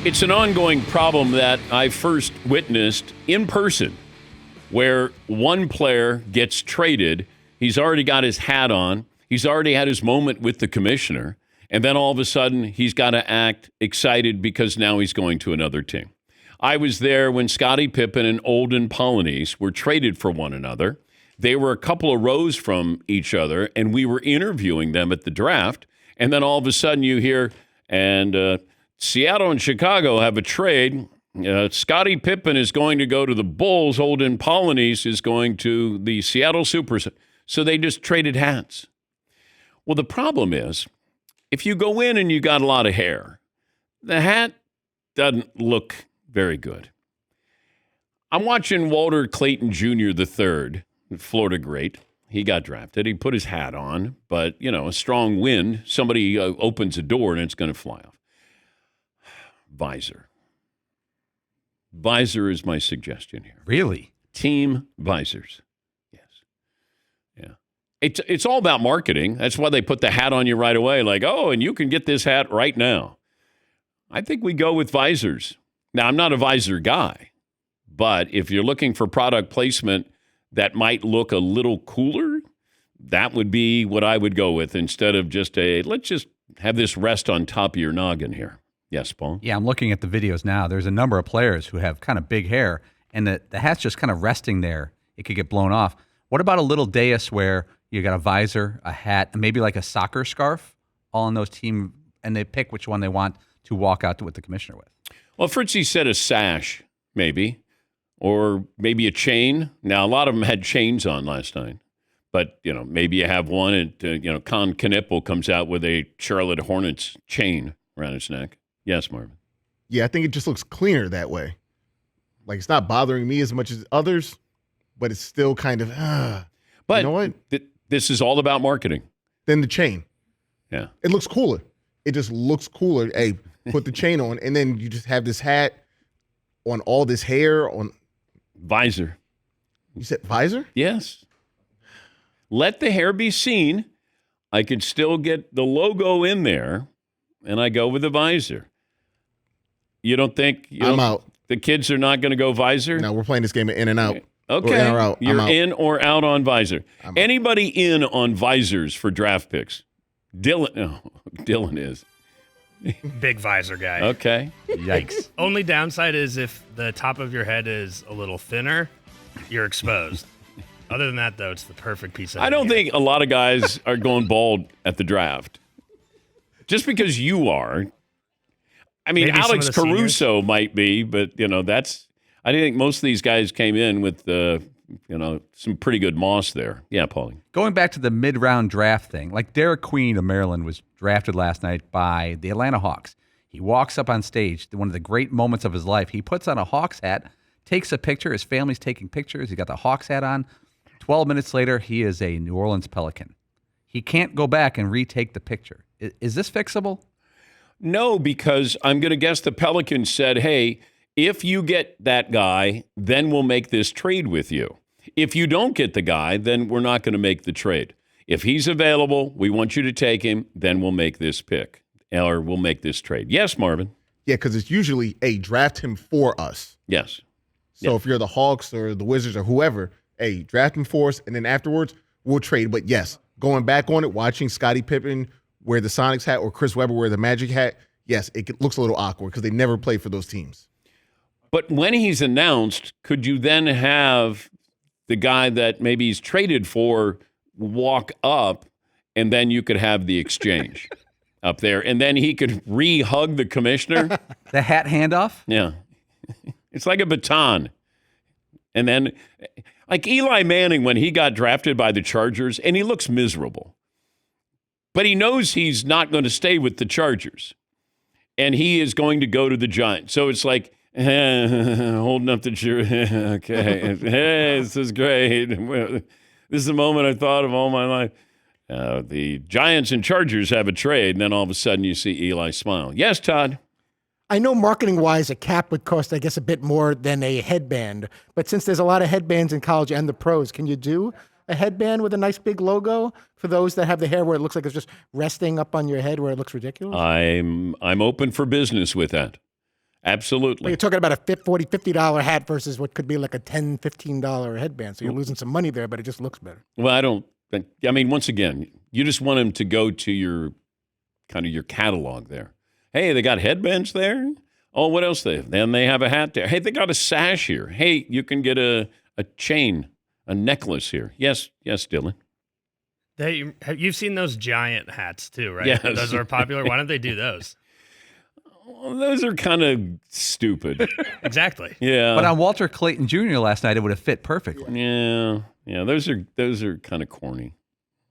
It's an ongoing problem that I first witnessed in person, where one player gets traded. He's already got his hat on. He's already had his moment with the commissioner. And then all of a sudden, he's got to act excited because now he's going to another team. I was there when Scottie Pippen and Olden Polynice were traded for one another. They were a couple of rows from each other, and we were interviewing them at the draft. And then all of a sudden you hear, and Seattle and Chicago have a trade. Scottie Pippen is going to go to the Bulls. Olden Polynice is going to the Seattle Supers. So they just traded hats. Well, the problem is, if you go in and you got a lot of hair, the hat doesn't look very good. I'm watching Walter Clayton Jr. III, Florida great. He got drafted. He put his hat on, but, a strong wind, somebody opens a door and it's going to fly off. Visor. Visor is my suggestion here. Really? Team visors. Yes. Yeah. It's all about marketing. That's why they put the hat on you right away. Like, oh, and you can get this hat right now. I think we go with visors. Now, I'm not a visor guy, but if you're looking for product placement that might look a little cooler, that would be what I would go with instead of let's just have this rest on top of your noggin here. Yes, Paul? Yeah, I'm looking at the videos now. There's a number of players who have kind of big hair, and the hat's just kind of resting there. It could get blown off. What about a little dais where you got a visor, a hat, and maybe like a soccer scarf all on those team, and they pick which one they want to walk out with the commissioner with? Well, Fritzy said a sash, maybe, or maybe a chain. Now, a lot of them had chains on last night, but, maybe you have one, and, Con Knipple comes out with a Charlotte Hornets chain around his neck. Yes, Marvin. Yeah, I think it just looks cleaner that way. Like, it's not bothering me as much as others, but it's still kind of, But you know what? This is all about marketing. Then the chain. Yeah. It looks cooler. It just looks cooler. Hey, put the chain on, and then you just have this hat on all this hair on. Visor. You said visor? Yes. Let the hair be seen. I could still get the logo in there, and I go with the visor. You don't think I'm out. The kids are not going to go visor? No, we're playing this game of in and out. Okay. Or in or out. You're out. in or out on visor. Anybody in on visors for draft picks? Dylan is. Big visor guy. Okay. Yikes. Only downside is if the top of your head is a little thinner, you're exposed. Other than that, though, it's the perfect piece of I don't gear. think a lot of guys are going bald at the draft. Just because you are. I mean, Maybe Alex some of the Caruso might be, but, I think most of these guys came in with, some pretty good moss there. Yeah, Paulie. Going back to the mid-round draft thing, like Derek Queen of Maryland was drafted last night by the Atlanta Hawks. He walks up on stage, one of the great moments of his life. He puts on a Hawks hat, takes a picture. His family's taking pictures. He got the Hawks hat on. 12 minutes later, he is a New Orleans Pelican. He can't go back and retake the picture. Is this fixable? No, because I'm going to guess the Pelicans said, hey, if you get that guy, then we'll make this trade with you. If you don't get the guy, then we're not going to make the trade. If he's available, we want you to take him, then we'll make this pick, or we'll make this trade. Yes, Marvin? Yeah, because it's usually, draft him for us. Yes. So if you're the Hawks or the Wizards or whoever, draft him for us, and then afterwards, we'll trade. But yes, going back on it, watching Scottie Pippen wear the Sonics hat or Chris Webber wear the Magic hat, yes, it looks a little awkward because they never played for those teams. But when he's announced, could you then have the guy that maybe he's traded for walk up, and then you could have the exchange up there, and then he could re-hug the commissioner? The hat handoff? Yeah. It's like a baton. And then, like Eli Manning, when he got drafted by the Chargers, and he looks miserable. But he knows he's not going to stay with the Chargers. And he is going to go to the Giants. So it's like, holding up the chair. Okay. Hey, this is great. This is the moment I thought of all my life. The Giants and Chargers have a trade, and then all of a sudden you see Eli smile. Yes, Todd? I know marketing-wise, a cap would cost, I guess, a bit more than a headband. But since there's a lot of headbands in college and the pros, can you do a headband with a nice big logo for those that have the hair where it looks like it's just resting up on your head where it looks ridiculous? I'm open for business with that. Absolutely. you're talking about a $50 hat versus what could be like a $10, $15 headband. So you're losing some money there, but it just looks better. Well, I don't think, I mean, once again, you just want them to go to your catalog there. Hey, they got headbands there? Oh, what else they have? Then they have a hat there. Hey, they got a sash here. Hey, you can get a chain, a necklace here. Yes, Dylan. You've seen those giant hats too, right? Yes. Those are popular. Why don't they do those? Well, those are kind of stupid. Exactly. Yeah. But on Walter Clayton Jr. last night, it would have fit perfectly. Yeah. Those are kind of corny.